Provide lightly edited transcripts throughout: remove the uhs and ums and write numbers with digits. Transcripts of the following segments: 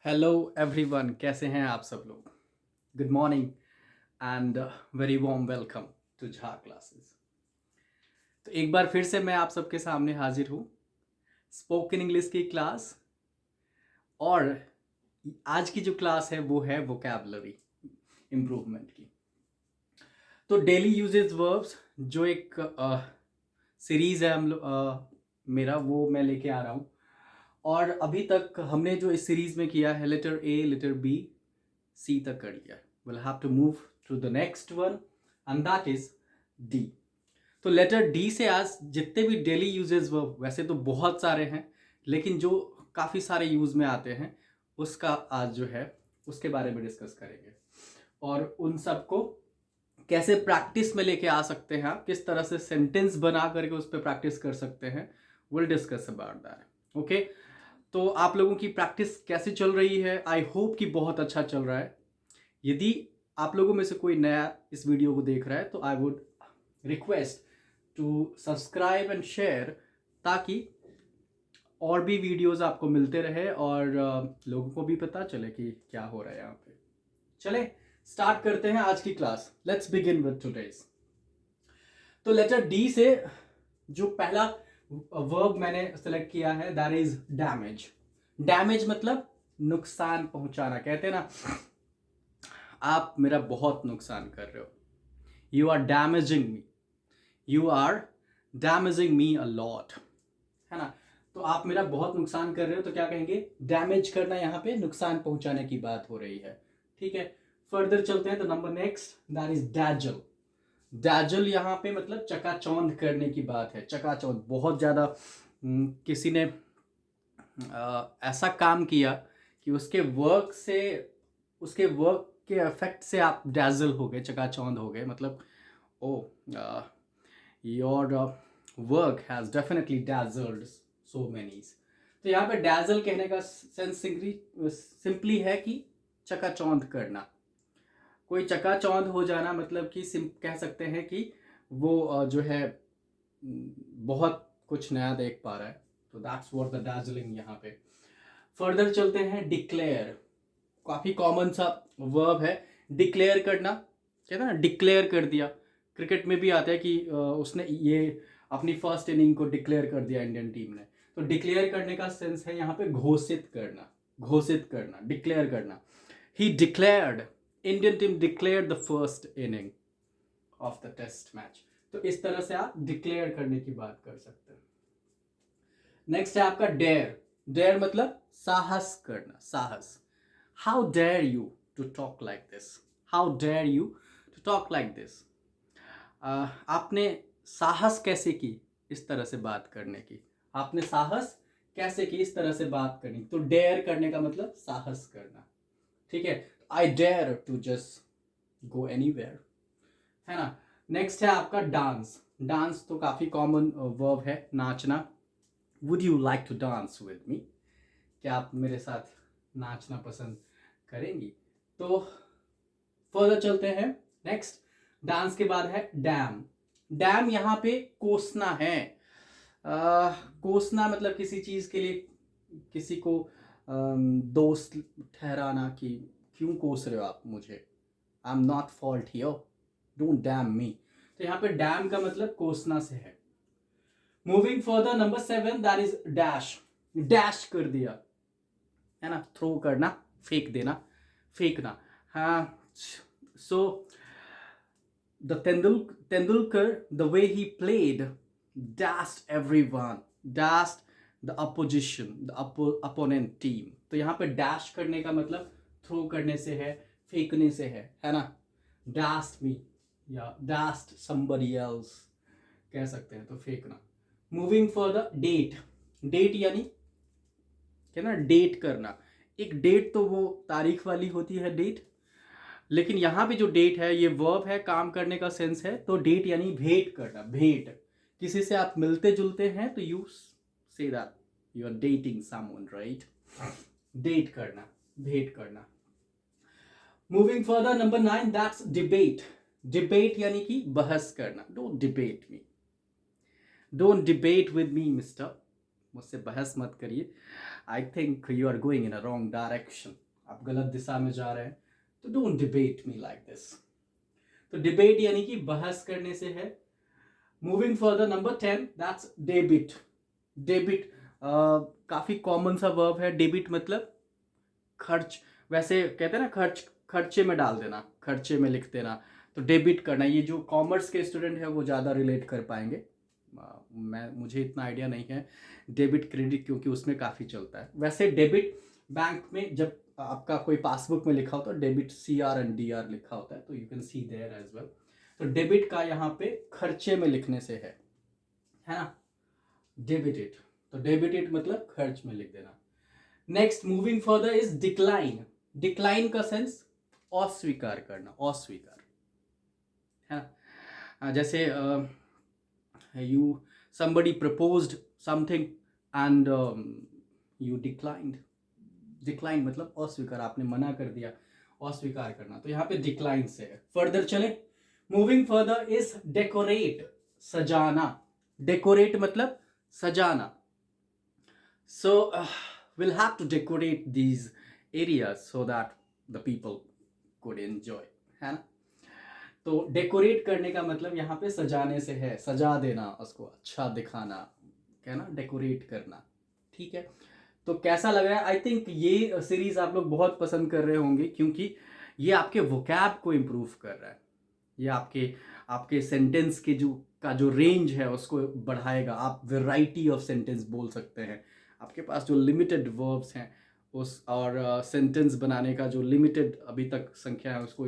Hello everyone, कैसे हैं आप सब लोग। Good morning and very warm welcome to Jha classes. तो एक बार फिर से मैं आप सबके सामने हाजिर हूँ स्पोकन इंग्लिश की क्लास। और आज की जो क्लास है वो है वोकैबुलरी इम्प्रूवमेंट की। तो डेली यूजेस वर्ब्स जो एक सीरीज है मेरा वो मैं लेके आ रहा हूँ। और अभी तक हमने जो इस सीरीज में किया है letter A, letter B, C तक कर लिया। Will have to move to the next one and that is D. तो लेटर डी से आज जितने भी डेली यूजेस वर्ब, वैसे तो बहुत सारे हैं लेकिन जो काफ़ी सारे यूज में आते हैं उसका आज जो है उसके बारे में डिस्कस करेंगे। और उन सबको कैसे प्रैक्टिस में लेके आ सकते हैं, आप किस तरह से सेंटेंस बना करके उस पर प्रैक्टिस कर सकते हैं, will discuss about that. Okay, तो आप लोगों की प्रैक्टिस कैसी चल रही है? आई होप कि बहुत अच्छा चल रहा है। यदि आप लोगों में से कोई नया इस वीडियो को देख रहा है तो I would request to subscribe and share, ताकि और भी वीडियोस आपको मिलते रहे और लोगों को भी पता चले कि क्या हो रहा है यहाँ पे। चले स्टार्ट करते हैं आज की class. Let's begin with today's. तो लेटर डी से जो पहला वर्ब मैंने सेलेक्ट किया है दैट इज डैमेज। डैमेज मतलब नुकसान पहुंचाना। कहते हैं ना, आप मेरा बहुत नुकसान कर रहे हो, you are damaging me, you are damaging me a lot, है ना। तो आप मेरा बहुत नुकसान कर रहे हो तो क्या कहेंगे? डैमेज करना। यहाँ पे नुकसान पहुंचाने की बात हो रही है। ठीक है, फर्दर चलते हैं। तो number next that is dazzle. Dazzle यहाँ पे मतलब चकाचौंध करने की बात है। चकाचौंध बहुत ज्यादा किसी ने ऐसा काम किया कि उसके वर्क के इफेक्ट से आप डैजल हो गए, चकाचौंध हो गए। मतलब ओ, योर वर्क हैज डेफिनेटली डैजल्ड सो मैनीज। तो यहाँ पे डैजल कहने का सेंस सिंपली है कि चकाचौंध करना। कोई चकाचौंध हो जाना मतलब कि कह सकते हैं कि वो जो है बहुत कुछ नया देख पा रहा है। तो दैट्स व्हाट द डैजलिंग यहाँ पे। फर्दर चलते हैं डिक्लेयर। काफी कॉमन सा वर्ब है डिक्लेयर करना। कहते हैं ना, डिक्लेयर कर दिया। क्रिकेट में भी आता है कि उसने ये अपनी फर्स्ट इनिंग को डिक्लेयर कर दिया इंडियन टीम ने। तो डिक्लेयर करने का सेंस है यहाँ पे घोषित करना। घोषित करना, डिक्लेयर करना। He declared, Indian team declared the first inning of the test match. तो इस तरह से आप डिक्लेयर करने की बात कर सकते हैं। नेक्स्ट है आपका डेयर। डेयर मतलब साहस करना, साहस। How dare you to talk like this, how dare you to talk like this. आपने साहस कैसे की इस तरह से बात करने की? आपने साहस कैसे की इस तरह से बात करनी? तो डेयर करने का मतलब साहस करना। ठीक है, I dare to just go anywhere, है ना। नेक्स्ट है आपका डांस। डांस तो काफी कॉमन वर्ब है, नाचना। Would you like to dance with me? क्या आप मेरे साथ नाचना पसंद करेंगी? तो फर्दर चलते हैं। नेक्स्ट डांस के बाद है डैम। डैम यहाँ पे कोसना है। कोसना मतलब किसी चीज के लिए किसी को दोस्त ठहराना कि क्यों कोस रहे हो आप मुझे, I am not fault here, don't damn me. तो यहाँ पे डैम का मतलब कोसना से है। Moving further, number 7 that is dash. Dash कर दिया, है ना, थ्रो करना, फेंक देना, फेंकना। हाँ, so the Tendulkar the way he played dashed everyone, dashed the opposition, the opponent team। तो यहाँ पे डैश करने का मतलब थ्रो करने से है, फेंकने से है ना। dashed me या dashed somebody else कह सकते हैं, तो फेंकना। Moving for the date. Date यानी क्या ना, डेट करना। एक डेट तो वो तारीख वाली होती है डेट, लेकिन यहाँ पे जो डेट है ये वर्ब है, काम करने का सेंस है। तो डेट यानी भेंट करना। भेंट, किसी से आप मिलते जुलते हैं तो you say that you are dating someone, right. Date करना, भेंट करना। Moving further, number 9 that's debate. Debate यानी कि बहस करना। Don't debate me, don't debate with me mister, मुझसे बहस मत करिए। I think you are going in a wrong direction, आप गलत दिशा में जा रहे हैं, तो don't debate me like this. तो डिबेट यानी कि बहस करने से है। Moving further, number 10, that's debit. Debit काफी कॉमन सा वर्ब है। डेबिट मतलब खर्च, वैसे कहते हैं ना खर्च, खर्चे में डाल देना, खर्चे में लिख देना। तो डेबिट करना, ये जो कॉमर्स के स्टूडेंट है वो ज़्यादा रिलेट कर पाएंगे। मुझे इतना आइडिया नहीं है डेबिट क्रेडिट, क्योंकि उसमें काफ़ी चलता है। वैसे डेबिट बैंक में जब आपका कोई पासबुक में लिखा होता है डेबिट CR&DR लिखा होता है, तो you can see there as well. तो डेबिट का यहाँ पे खर्चे में लिखने से है ना, डेबिटेड। तो डेबिटेड मतलब खर्च में लिख देना। Next, moving further, is decline. Decline का सेंस अस्वीकार करना, अस्वीकार, है ना। जैसे you somebody proposed something and you declined। Decline मतलब अस्वीकार, आपने मना कर दिया, अस्वीकार करना। तो यहाँ पे डिक्लाइन से है। फर्दर चले, मूविंग फर्दर इज डेकोरेट, सजाना। डेकोरेट मतलब सजाना। So we'll have to decorate these areas so that the people could enjoy, है ना। तो डेकोरेट करने का मतलब यहाँ पे सजाने से है, सजा देना, उसको अच्छा दिखाना, क्या ना, डेकोरेट करना। ठीक है, तो कैसा लग रहा है? आई थिंक ये सीरीज आप लोग बहुत पसंद कर रहे होंगे, क्योंकि ये आपके वोकैब को इम्प्रूव कर रहा है। ये आपके आपके सेंटेंस के जो रेंज है उसको बढ़ाएगा। आप वैरायटी ऑफ सेंटेंस बोल सकते हैं। आपके पास जो लिमिटेड वर्ब्स हैं उस और सेंटेंस बनाने का जो लिमिटेड अभी तक संख्या है उसको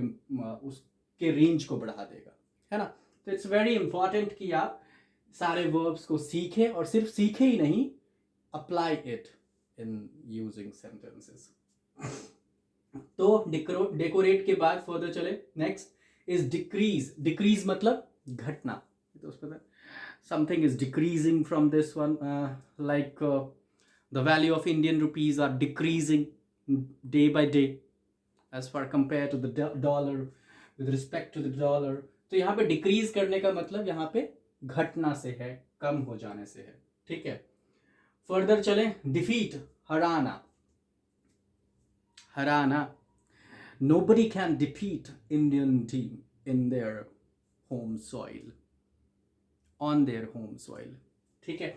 उसके रेंज को बढ़ा देगा, है ना। तो इट्स वेरी इंपॉर्टेंट कि आप सारे वर्ब्स को सीखें, और सिर्फ सीखें ही नहीं, apply it in using sentences. तो डेकोरेट के बाद फर्दर चले, नेक्स्ट इज डिक्रीज। डिक्रीज मतलब घटना। तो उस पर something is decreasing from this one, like the value of Indian rupees are decreasing day by day as far compare to the dollar, with respect to the dollar. तो यहाँ पे decrease करने का मतलब यहाँ पे घटना से है, कम हो जाने से है। ठीक है, फर्दर चले, defeat, Hariana. Hariana, nobody can defeat Indian team in their home soil, on their home soil। ठीक है,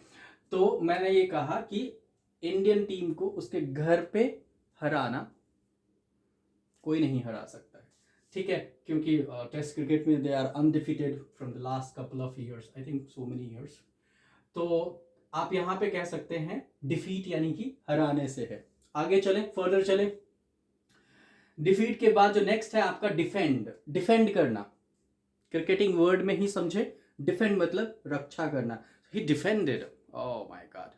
तो मैंने ये कहा कि इंडियन टीम को उसके घर पे हराना कोई नहीं हरा सकता है। ठीक है, क्योंकि टेस्ट क्रिकेट में they are undefeated from the last couple of years, I think so many years. तो आप यहाँ पे कह सकते हैं डिफीट यानी कि हराने से है। आगे चले, फर्दर चले, डिफीट के बाद जो नेक्स्ट है आपका डिफेंड। डिफेंड करना, क्रिकेटिंग वर्ड में ही समझे, डिफेंड मतलब रक्षा करना। He defended, oh my god,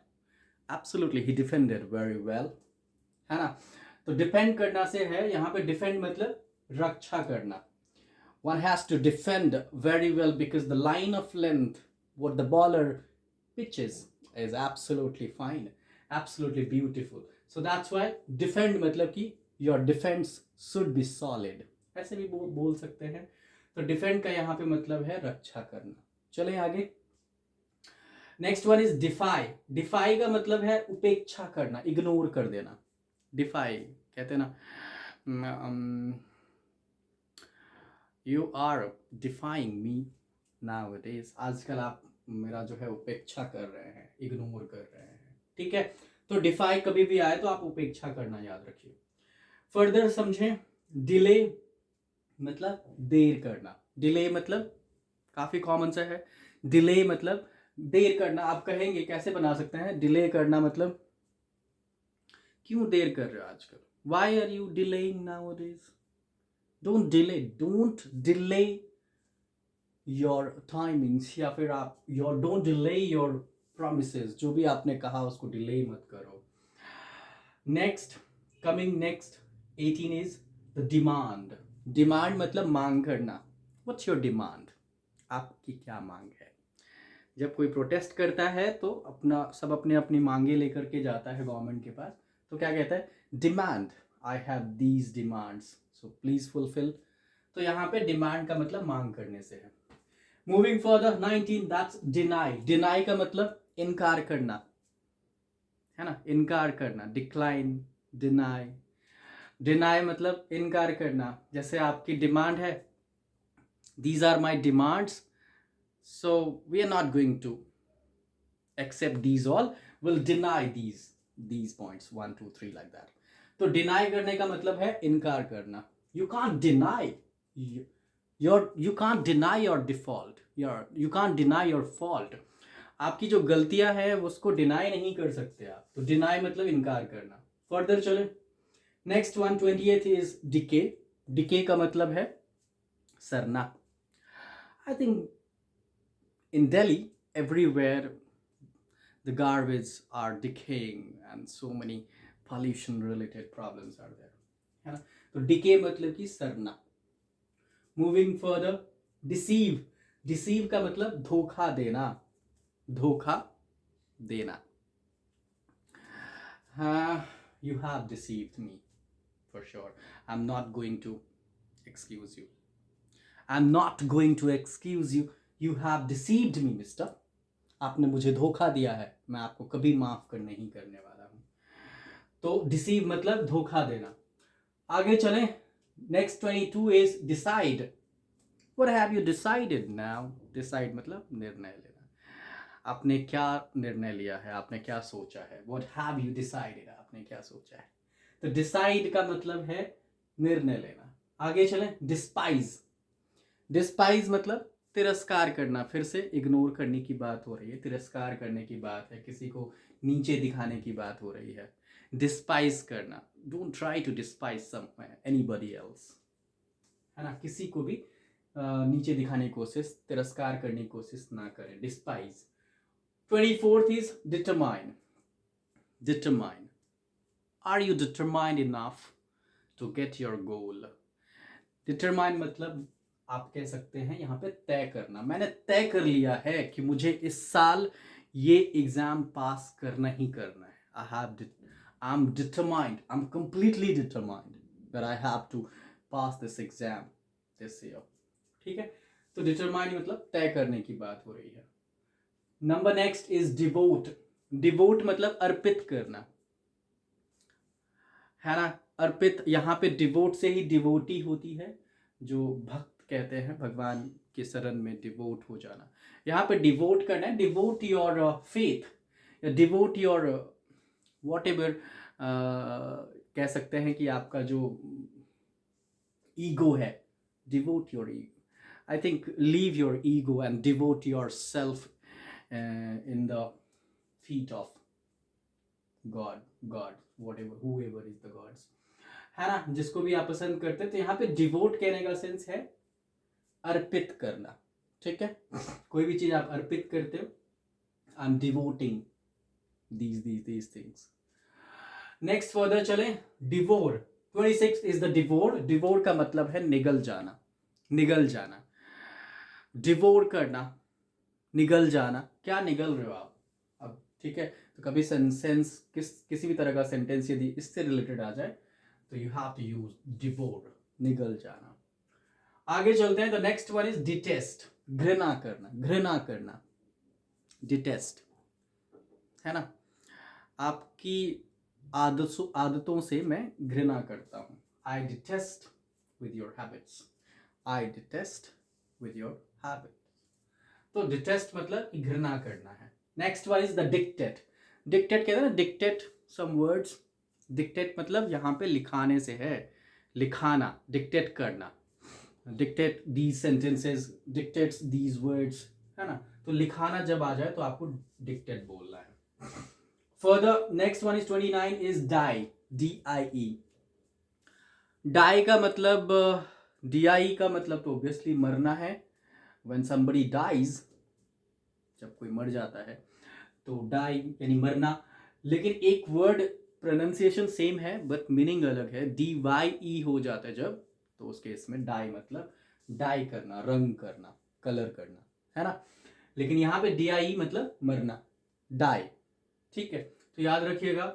absolutely he defended very well, है ना। तो डिफेंड करना से है, यहाँ पे डिफेंड मतलब रक्षा करना। One has to defend very well because the line of length what the bowler pitches is absolutely fine, absolutely beautiful. So that's why defend मतलब कि your defense should be solid, ऐसे भी बोल सकते हैं। तो डिफेंड का यहाँ पे मतलब है रक्षा करना। चलें आगे, next one is defy. Defy का मतलब है उपेक्षा करना, इग्नोर कर देना। डिफाई कहते हैं ना, you are defying me nowadays, आजकल आप मेरा जो है उपेक्षा कर रहे हैं, इग्नोर कर रहे हैं। ठीक है, तो डिफाई कभी भी आए तो आप उपेक्षा करना याद रखिए। फर्दर समझें, डिले मतलब देर करना। डिले मतलब काफी कॉमन सा है। डिले मतलब देर करना। आप कहेंगे कैसे बना सकते हैं, डिले करना मतलब क्यों देर कर रहे हो आजकल, why are you delaying nowadays. Don't delay, don't delay your timings, या फिर आप your don't delay your promises, जो भी आपने कहा उसको डिले मत करो। Next, coming next 18 is the demand. Demand मतलब मांग करना। व्हाट्स योर डिमांड, आपकी क्या मांग है। जब कोई प्रोटेस्ट करता है तो सब अपने अपनी मांगे लेकर के जाता है गवर्नमेंट के पास, तो क्या कहता है, demand, I have these demands so please fulfil. तो यहाँ पे डिमांड का मतलब मांग करने से है। Moving for the 19, that's deny. Deny का मतलब इनकार करना, है ना, इनकार करना, डिक्लाइन, डिनाई। डिनाई मतलब इनकार करना, जैसे आपकी डिमांड है, these are my demands, so we are not going to accept these all, will deny these points 1 2 3 like that. तो डिनाई करने का मतलब है इनकार करना. You can't deny you can't deny your default, you can't deny your fault. आपकी जो गलतियां हैं उसको डिनाई नहीं कर सकते आप. तो डिनाई मतलब इनकार करना. फर्दर चले, नेक्स्ट 128 इज डिके. डिके का मतलब है Sarna. I think in Delhi everywhere the garbage are decaying and so many pollution related problems are there, है ना. तो decay मतलब कि सड़ना. Moving further, deceive. डिसीव का मतलब धोखा देना, धोखा देना. हाँ, you have deceived me for sure. I'm not going to excuse you. I'm not going to excuse you. You have deceived me, mister. आपने मुझे धोखा दिया है, मैं आपको कभी माफ कर नहीं करने वाला हूं. तो डिसीव मतलब धोखा देना. आगे चलें, next 22 is decide. What have you decided now. Decide मतलब निर्णय लेना. आपने क्या निर्णय लिया है, आपने क्या सोचा है. व्हाट हैव यू डिसाइडेड, आपने क्या सोचा है. तो डिसाइड का मतलब है निर्णय लेना. आगे चलें, डिस्पाइज. डिस्पाइज मतलब तिरस्कार करना. फिर से इग्नोर करने की बात हो रही है, तिरस्कार करने की बात है, किसी को नीचे दिखाने की बात हो रही है. डिस्पाइज करना. Don't try to despise anybody else, है ना. किसी को भी नीचे दिखाने की कोशिश, तिरस्कार करने की कोशिश ना करें. Despise. 24th is determine. Determine. Are you determined enough to get your goal. Determine मतलब आप कह सकते हैं यहाँ पे तय करना. मैंने तय कर लिया है कि मुझे इस साल ये एग्जाम पास करना ही करना है. I'm determined, I'm completely determined that I have to pass this exam this year. ठीक है. तो determined मतलब तय करने की बात हो रही है. Number next is devote. Devote मतलब अर्पित करना, है ना. अर्पित, यहाँ पे डिवोट से ही डिवोटी होती है, जो भक्त कहते हैं, भगवान के शरण में डिवोट हो जाना. यहाँ पे डिवोट करना है. डिवोट योर फेथ या डिवोट योर वॉट एवर, कह सकते हैं कि आपका जो ईगो है, devote your ego. I think leave your ego and devote your self in the feet of God. What ever, who ever is the gods, है ना, जिसको भी आप पसंद करते हैं. तो यहाँ पे डिवोट कहने का सेंस है अर्पित करना. ठीक है. कोई भी चीज आप अर्पित करते हो, I am devoting these things. Next further चले, devour. 26 is the devour. Devour का मतलब है निगल जाना, निगल जाना. डिवोर करना, निगल जाना. क्या निगल रहे हो आप अब. ठीक है. तो कभी सेंस किसी भी तरह का सेंटेंस यदि इससे रिलेटेड आ जाए तो you have to use devour, निगल जाना. आगे चलते हैं. The next one is detest. घृणा करना, घृणा करना. डिटेस्ट, है ना. आपकी आदतों से मैं घृणा करता हूं. I detest with your habits. I detest with your habits. तो डिटेस्ट मतलब घृणा करना है. Next one is the dictate. Dictate कहते हैं ना, डिक्टेट सम वर्ड्स. डिक्टेट मतलब यहाँ पे लिखाने से है, लिखाना, डिक्टेट करना. Dictate these sentences, dictates these words, है ना. तो लिखाना जब आ जाए तो आपको डिक्टेट बोलना है. Further next one is 29 is die. DIE. Die का मतलब, DIE का मतलब तो ऑब्वियसली मरना है. व्हेन समबडी डाइज, जब कोई मर जाता है तो डाई यानी मरना. लेकिन एक वर्ड प्रोनाउंसिएशन सेम है बट मीनिंग अलग है. DYE हो जाता है जब, तो उस केस में डाई मतलब डाई करना, रंग करना, कलर करना, है ना. लेकिन यहाँ पे DIE मतलब मरना, डाई. ठीक है. तो याद रखिएगा.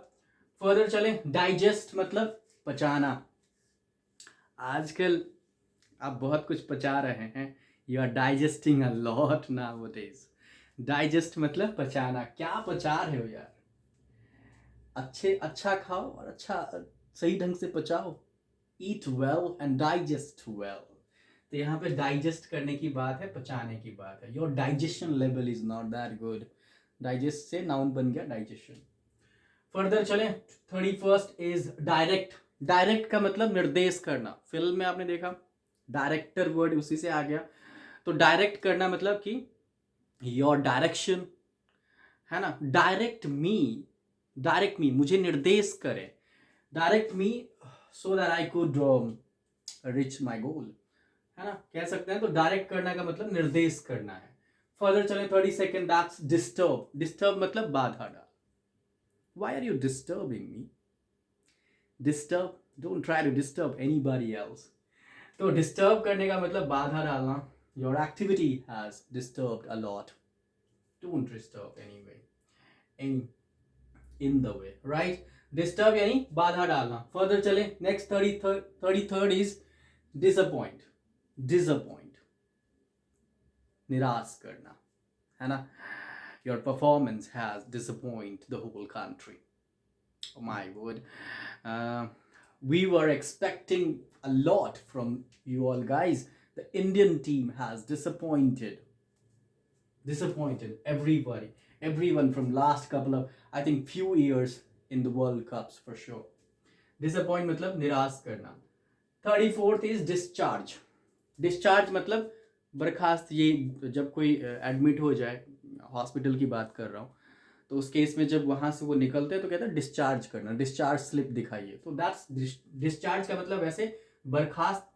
फर्दर चलें, डाइजेस्ट मतलब पचाना. आजकल आप बहुत कुछ पचा रहे हैं. You are digesting a lot nowadays. Digest मतलब पचाना. क्या पचा रहे हो यार. अच्छा खाओ और अच्छा सही ढंग से पचाओ। Eat well and digest well. तो यहाँ पे डाइजेस्ट करने की बात है, पचाने की बात है। Your digestion level is not that good. Digest से नाउन बन गया डाइजेशन। फर्दर चलें, 31st इज डायरेक्ट। डायरेक्ट का मतलब निर्देश करना। फिल्म में आपने देखा डायरेक्टर वर्ड उसी से आ गया। तो डायरेक्ट करना मतलब कि योर डायरेक्शन, है ना। डायरेक्ट मी मुझे निर्देश करें। Direct me so that I could reach my goal, है ना, कह सकते हैं। तो डायरेक्ट करना का मतलब निर्देश करना है। फर्दर चले 32nd, दैट्स डिस्टर्ब। डिस्टर्ब मतलब बाधा डाल। Why are you disturbing me? Disturb, don't try to disturb anybody else. तो डिस्टर्ब करने का मतलब बाधा डालना। Your activity has disturbed a lot. Don't disturb anyway, in the way, right? Disturb यानी बाधा डालना। फर्दर चले, next 33rd is disappoint. Disappoint, निराश करना, है ना। Your performance has disappointed the whole country. Oh my word. We were expecting a lot from you all guys. The Indian team has disappointed everyone from last couple of, I think, few years in the World Cups for sure. Disappoint मतलब निराश करना। 34th is discharge. Discharge मतलब बर्खास्त। ये जब कोई admit हो जाए, हॉस्पिटल की बात कर रहा हूँ, तो उस केस में जब वहाँ से वो निकलते हैं तो कहते हैं डिस्चार्ज करना, डिस्चार्ज स्लिप दिखाइए। तो दैट्स डिस्चार्ज का मतलब वैसे बर्खास्त।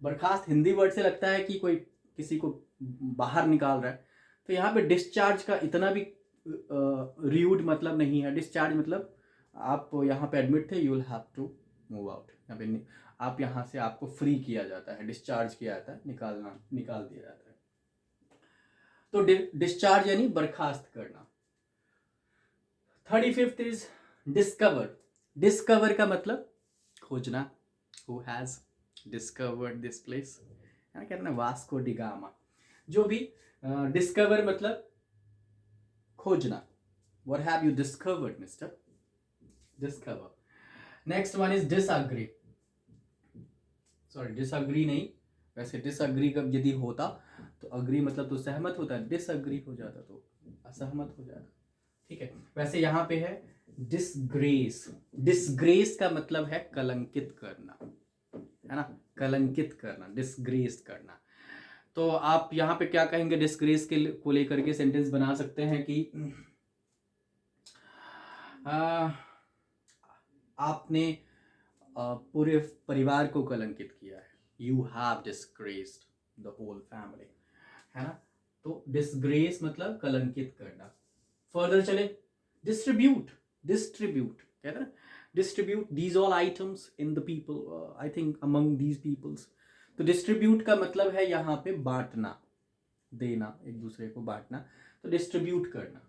बर्खास्त हिंदी वर्ड से लगता है कि कोई किसी को बाहर निकाल रहा है। तो यहाँ पे डिस्चार्ज का इतना भी र्यूड मतलब नहीं है। डिस्चार्ज मतलब आप यहाँ पे एडमिट थे, you will have to move out. यहाँ पे आप यहाँ से आपको फ्री किया जाता है, डिस्चार्ज किया जाता है, निकाल दिया जाता है। तो डिस्चार्ज यानी बर्खास्त करना। 35th is discover. डिस्कवर का मतलब खोजना। Who has discovered this place? है ना, कहते हैं वास्को डी गामा। जो भी डिस्कवर मतलब खोजना। What have you discovered, mister? Discover. Next one is disagree. Sorry, disagree नहीं, वैसे disagree कब यदि होता तो agree मतलब तो सहमत होता है, disagree हो जाता तो असहमत हो जाता। ठीक है, वैसे यहाँ पे है disgrace. Disgrace का मतलब है कलंकित करना, है ना, कलंकित करना, disgrace करना। तो आप यहाँ पे क्या कहेंगे disgrace के को लेकर के सेंटेंस बना सकते हैं कि आपने पूरे परिवार को कलंकित किया है। You have disgraced the whole family, है ना। तो डिस्ग्रेस मतलब कलंकित करना। फर्दर चले, डिस्ट्रीब्यूट। डिस्ट्रीब्यूट कहते हैं distribute these all items in the people, I think among these peoples. तो डिस्ट्रीब्यूट का मतलब है यहाँ पे बांटना, देना, एक दूसरे को बांटना। तो डिस्ट्रीब्यूट करना,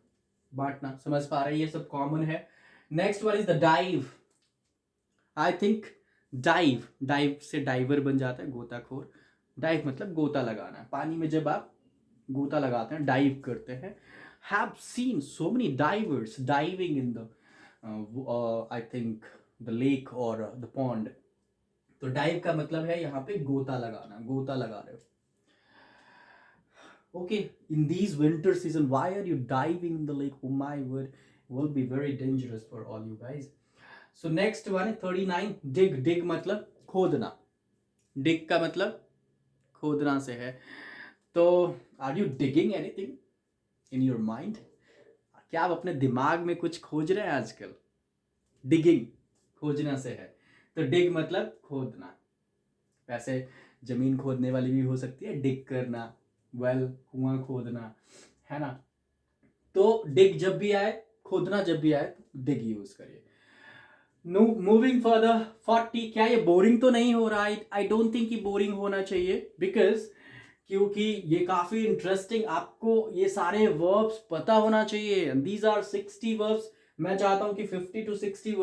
बांटना। समझ पा रहे हैं, ये सब कॉमन है। Next one is the dive. I think dive से डाइवर बन जाता है, गोताखोर। डाइव मतलब गोता लगाना। पानी में जब आप गोता लगाते हैं, डाइव करते हैं। Have seen so many diverse diving in the I think the lake और द पॉन्ड। तो डाइव का मतलब है यहाँ पे गोता लगाना, गोता लगा रहे हो। Okay, in these winter season, why are you diving in the lake? Oh my word, will be very dangerous for all you guys. So next one, 39, dig. Dig मतलब खोदना। dig का मतलब खोदना से है। तो are you digging anything in your mind? क्या आप अपने दिमाग में कुछ खोज रहे हैं आजकल? digging खोजना से है। तो dig मतलब खोदना। वैसे जमीन खोदने वाली भी हो सकती है, dig करना, वेल कुआं खोदना, है ना। तो डिग जब भी आए, खोदना जब भी आए, डिग यूज करिए। Moving further 40। क्या ये बोरिंग तो नहीं हो रहा है? आई डोंट थिंक कि बोरिंग होना चाहिए, बिकॉज क्योंकि ये काफी इंटरेस्टिंग, आपको ये सारे वर्ब्स पता होना चाहिए। These are 60 verbs. मैं चाहता हूं कि 50 to 60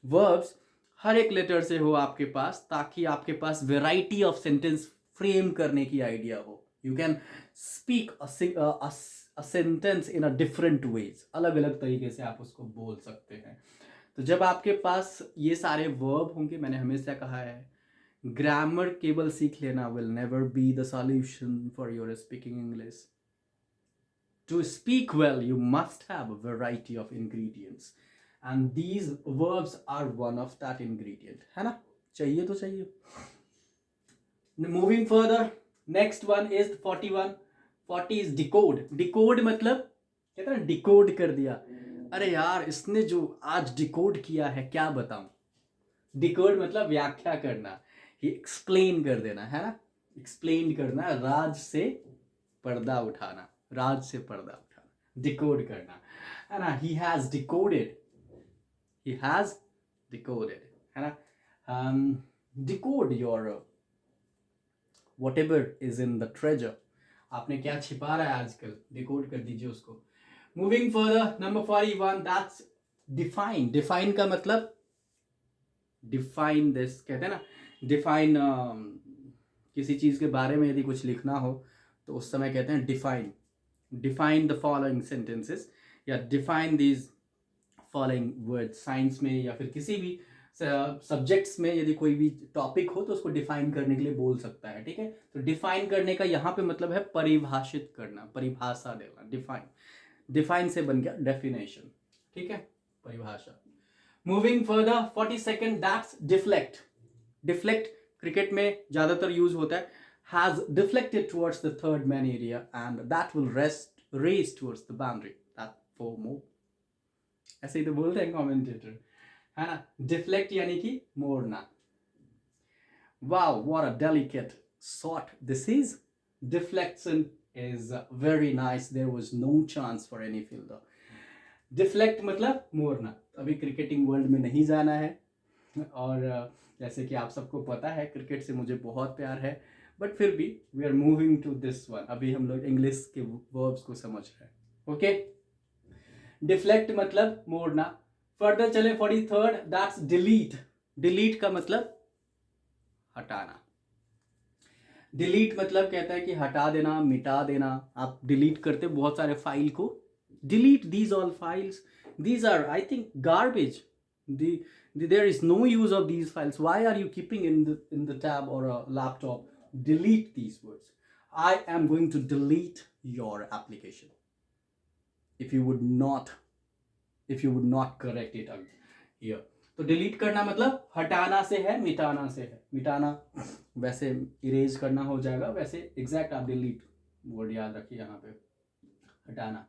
वर्ब्स हर एक लेटर से हो आपके पास, ताकि आपके पास वेराइटी ऑफ सेंटेंस फ्रेम करने की आइडिया हो। You can speak a sentence in a different ways. अलग अलग तरीके से आप उसको बोल सकते हैं। तो तो जब आपके पास ये सारे वर्ब होंगे, मैंने हमेशा कहा है ग्रामर केवल सीख लेना will never be the solution for your speaking English. To speak well, you must have a variety of ingredients, and these verbs are one of that ingredient. है ना? चाहिए तो चाहिए. Moving further, next one is 41. 40 is decode. Decode मतलब कहते हैं decode कर दिया. अरे यार इसने जो आज डिकोड किया है क्या बताऊं. डिकोड मतलब व्याख्या करना, ही एक्सप्लेन कर देना, है ना. एक्सप्लेन करना, राज से पर्दा उठाना, राज से पर्दा उठाना, डिकोड करना, है ना. He has decoded, he has decoded, है ना. Decode your whatever is in the treasure. आपने क्या छिपा रहा है आजकल, डिकोड कर दीजिए उसको. Moving further, number 41, that's define. Define का मतलब डिफाइन दिस कहते हैं ना. डिफाइन किसी चीज के बारे में यदि कुछ लिखना हो तो उस समय कहते हैं define. Define the following sentences या define these following words. Science में या फिर किसी भी सब्जेक्ट्स में यदि कोई भी टॉपिक हो तो उसको डिफाइन करने के लिए बोल सकता है. ठीक है, तो डिफाइन करने का यहाँ पे मतलब है परिभाषित करना, परिभाषा देना. डिफाइन, डिफाइन से बन गया डेफिनेशन. ठीक है, परिभाषा. Moving further, 42nd, that's deflect. Deflect cricket में ज्यादातर यूज होता है. Has deflected towards the third man area and that will race towards the boundary, that 4 more. ऐसे ही तो बोलते हैं कमेंटेटर, है ना. डिफ्लेक्ट यानी कि मोड़ना. Wow, what a delicate shot this is. Deflection is very nice. There was no chance for any fielder. Deflect मतलब मोड़ना. अभी क्रिकेटिंग वर्ल्ड में नहीं जाना है, और जैसे कि आप सबको पता है क्रिकेट से मुझे बहुत प्यार है, बट फिर भी we are moving to this one. अभी हम लोग इंग्लिश के वर्ब्स को समझ रहे हैं. ओके, डिफ्लेक्ट मतलब मोड़ना. फर्दर चले 43rd, दैट्स डिलीट. डिलीट का मतलब हटाना. डिलीट मतलब कहता है कि हटा देना, मिटा देना. आप डिलीट करते बहुत सारे फाइल को. Delete these all files, these are I think garbage. There is no use of these files. Why are you keeping in the tab or a laptop? Delete these words. I am going to delete your application if you would not correct it here. तो delete करना मतलब हटाना से है, मिटाना से है. मिटाना वैसे इरेज करना हो जाएगा, वैसे एग्जैक्ट आप डिलीट वर्ड याद रखिए यहाँ पे, हटाना.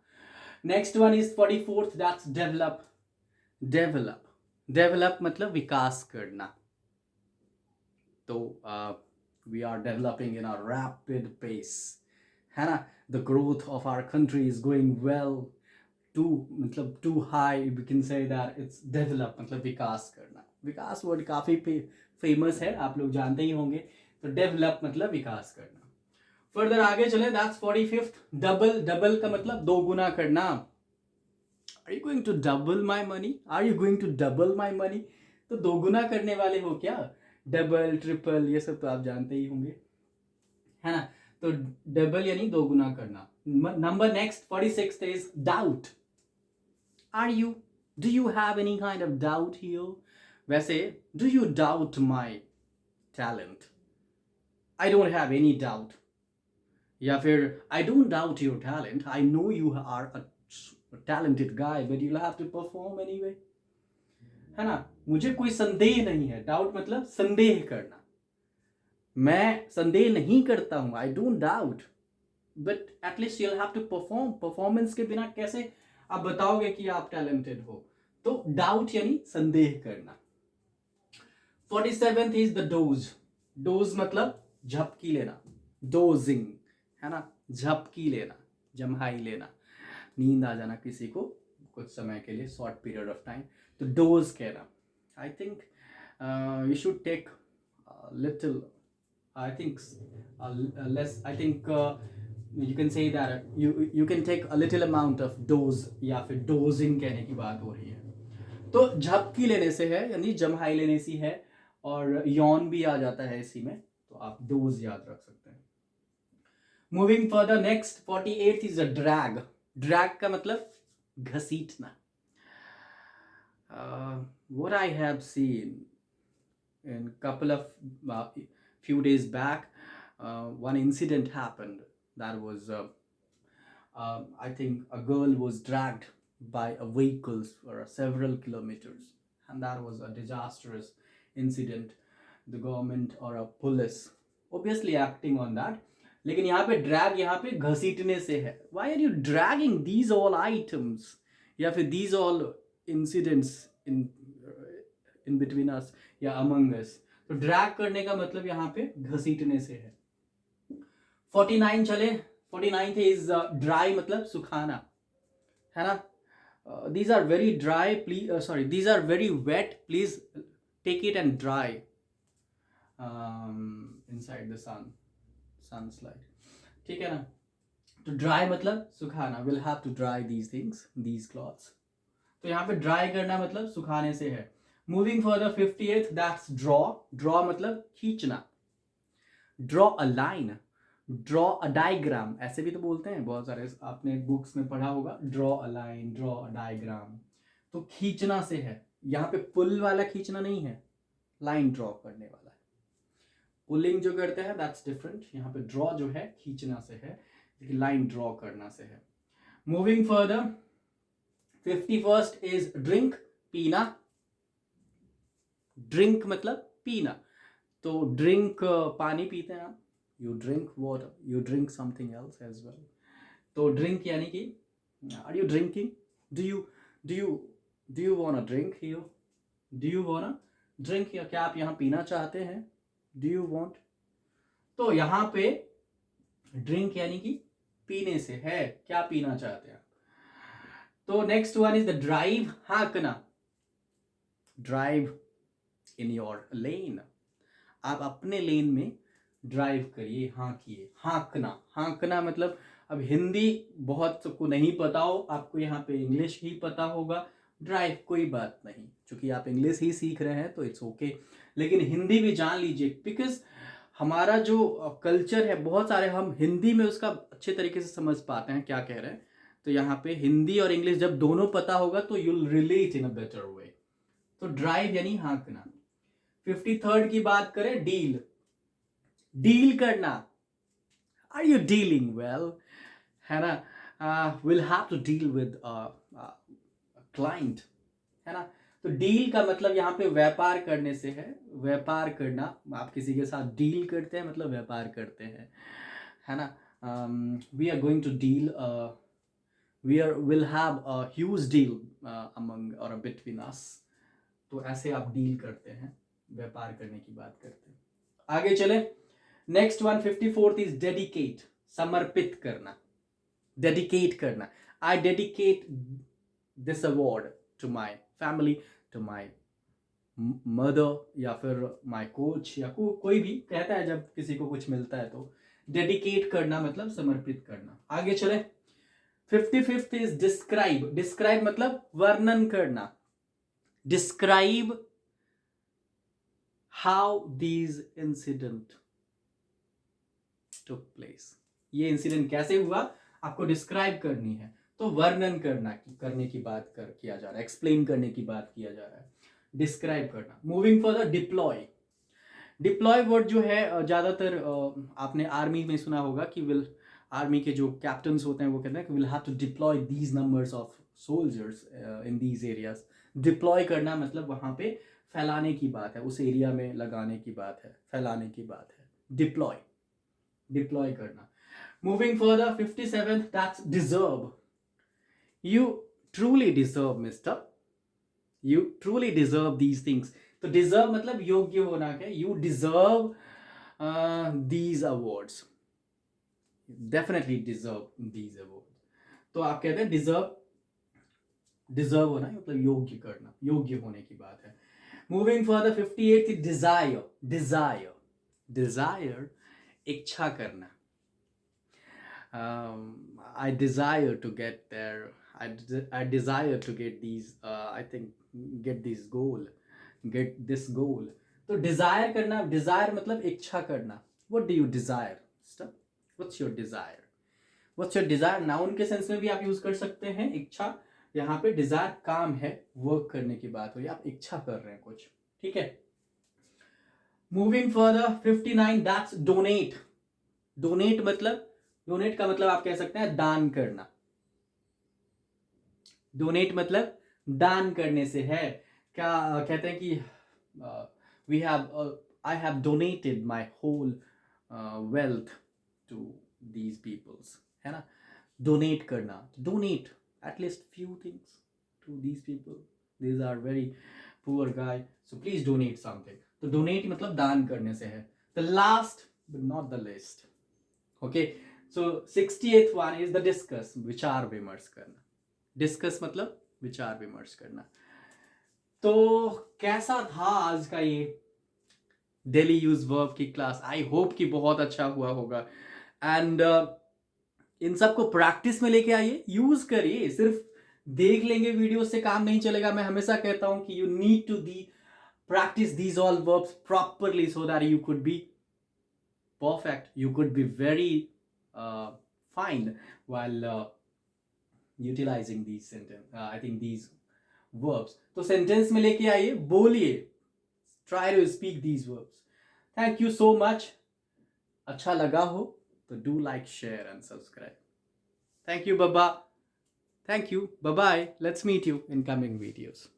Next one is 44th, that's develop. Develop, develop मतलब विकास करना. तो we are developing in a rapid pace, है ना. The growth of our country is going well, to मतलब too high. We can say that it's develop मतलब विकास करना. विकास वर्ड काफी फेमस है, आप लोग जानते ही होंगे. तो डेवलप मतलब विकास करना. फर्दर आगे चले, दैट्स 45th, डबल. डबल का मतलब दो गुना करना. Are you going to double my money, are you going to double my money. तो दो गुना करने वाले हो क्या. डबल, ट्रिपल, ये सब तो आप जानते ही होंगे, है ना. तो डबल यानी दो गुना करना. Number next 46th is doubt. Are you, do you have any kind of doubt here. वैसे do you doubt my talent. I don't have any doubt. या फिर I don't doubt your talent, I know you are a talented guy but you'll have to perform anyway, है ना. मुझे कोई संदेह नहीं है. डाउट मतलब संदेह करना. मैं संदेह नहीं करता हूं, आई don't doubt, but at least you'll have to perform. Performance के बिना कैसे आप बताओगे कि आप टैलेंटेड हो. तो डाउट यानी संदेह करना. 47th is the dose. Dose मतलब झपकी लेना. डोजिंग, है ना. झपकी लेना, जम्हाई लेना, नींद आ जाना किसी को कुछ समय के लिए, शॉर्ट पीरियड ऑफ टाइम. तो डोज कहना. I think you should take little, I think less, I think you can say that you can take a little amount of dose, या फिर डोजिंग कहने की बात हो रही है. तो झपकी लेने से है यानी जम्हाई लेने सी है, और यौन भी आ जाता है इसी में, तो आप डोज याद रख सकते हैं. Moving further, next 48th is a drag. Drag का मतलब घसीटना. what I have seen in couple of few days back, one incident happened. That was I think a girl was dragged by a vehicles for several kilometers, and that was a disastrous incident. The government or a police obviously acting on that. लेकिन यहाँ पे drag यहाँ पे घसीटने से है. Why are you dragging these all items या फिर these all incidents in between us या among us? तो ड्रैग करने का मतलब यहाँ पे घसीटने से है. 49 चले. 49th इज ड्राई मतलब सुखाना है ना. These are very dry, please. Sorry, these are very wet. Please take it and dry inside the sunlight. ठीक है ना. तो ड्राई मतलब सुखाना. We'll have to dry these things, these cloths. तो यहाँ पे ड्राई करना मतलब सुखाने से है. Moving further, 58th, that's draw. Draw मतलब खींचना. Draw a line. Draw a diagram ऐसे भी तो बोलते हैं बहुत सारे, आपने बुक्स में पढ़ा होगा. Draw a line, draw a diagram. तो खींचना से है. यहाँ पे पुल वाला खींचना नहीं है, लाइन ड्रॉ करने वाला है. पुलिंग जो करते हैं दैट्स डिफरेंट. यहाँ पे ड्रॉ जो है खींचना से है, लेकिन लाइन ड्रॉ करना से है. Moving further, 51st is drink, पीना. ड्रिंक मतलब पीना. तो ड्रिंक पानी पीते हैं आप. You drink water, you drink something else as well. तो drink यानी कि are you drinking? Do you wanna drink here? Do you wanna drink here? क्या आप यहाँ पीना चाहते हैं? Do you want? तो यहाँ पे drink यानी कि पीने से है. क्या पीना चाहते हैं? तो next one is the drive, हाँकना. Drive in your lane. आप अपने लेन में ड्राइव करिए, हाँकिए. हाँकना. हाँकना मतलब अब हिंदी बहुत को नहीं पता हो, आपको यहाँ पे इंग्लिश ही पता होगा. ड्राइव कोई बात नहीं, क्योंकि आप इंग्लिश ही सीख रहे हैं तो इट्स ओके. लेकिन हिंदी भी जान लीजिए, बिकॉज हमारा जो कल्चर है बहुत सारे हम हिंदी में उसका अच्छे तरीके से समझ पाते हैं क्या कह रहे हैं. तो यहाँ पे हिंदी और इंग्लिश जब दोनों पता होगा तो you'll relate in a better way. तो ड्राइव यानी हाँकना. 53rd की बात करें, डील. डील करना. आर यू डीलिंग वेल, है ना. Will have to deal with client, है ना. तो डील का मतलब यहाँ पे व्यापार करने से है. व्यापार करना, आप किसी के साथ डील करते हैं मतलब व्यापार करते हैं, है ना. We are going to deal, will have a huge deal among और बिटवीन अस. तो ऐसे आप डील करते हैं, व्यापार करने की बात करते हैं. आगे चले. Next one, 54th is dedicate, समर्पित करना. डेडिकेट करना. I dedicate this award to my family, to my mother, या फिर माई कोच, या कोई भी कहता है जब किसी को कुछ मिलता है तो. डेडिकेट करना मतलब समर्पित करना. आगे चले. 55th is describe. डिस्क्राइब मतलब वर्णन करना. Describe how these incident took place. ये इंसिडेंट कैसे हुआ आपको डिस्क्राइब करनी है. तो वर्णन करने की बात किया जा रहा है, एक्सप्लेन करने की बात किया जा रहा है, डिस्क्राइब करना. Moving for the deploy. Deploy word जो है ज़्यादातर आपने आर्मी में सुना होगा कि विल, आर्मी के जो कैप्टन्स होते हैं वो कहते हैं कि will have to deploy these numbers of soldiers in these areas. Deploy करना मतलब वहाँ पे फैलाने की बात है, उस एरिया में लगाने की बात है, फैलाने की बात है. डिप्लॉय, डिप्लॉय करना. Moving further, 57th, that's deserve. You truly deserve mister, you truly deserve these things. तो डिजर्व मतलब योग्य होना क्या. You deserve these awards, definitely deserve these awards. तो आप कहते हैं डिजर्व, डिजर्व होना मतलब योग्य करना, योग्य होने की बात है. Moving further, 58th, desire. Desire, desire इच्छा करना. I desire to get there. I desire to get these. I think get this goal. Get this goal. तो desire करना, desire मतलब इच्छा करना. What do you desire? What's your desire? What's your desire? Noun के sense में भी आप use कर सकते हैं इच्छा. यहाँ पे डिजायर काम है, वर्क करने की बात हुई, आप इच्छा कर रहे हैं कुछ, ठीक है। Moving further 59, that's donate. Donate का मतलब आप कह सकते हैं दान करना। डोनेट मतलब दान करने से है। क्या कहते हैं कि we have I have donated my whole wealth to these peoples, है ना। डोनेट करना, donate at least few things to these people, these are very poor guy, so please donate something. तो डोनेट मतलब दान करने से है। The last but not the least, okay. So 68th one is the discuss, विचार विमर्श करना। डिस्कस मतलब विचार विमर्श करना। तो कैसा था आज का ये डेली यूज वर्ब की क्लास? आई होप कि बहुत अच्छा हुआ होगा। एंड इन सबको प्रैक्टिस में लेके आइए, यूज करिए। सिर्फ देख लेंगे वीडियो से काम नहीं चलेगा। मैं हमेशा कहता हूं कि you need to the practice these all verbs properly so that you could be perfect, you could be very fine while utilizing these sentence, I think these verbs. तो sentence में लेके आइए, बोलिए, try to speak these verbs. Thank you so much. अच्छा लगा हो तो do like, share and subscribe. Thank you, Baba. Thank you. Bye bye. Let's meet you in coming videos.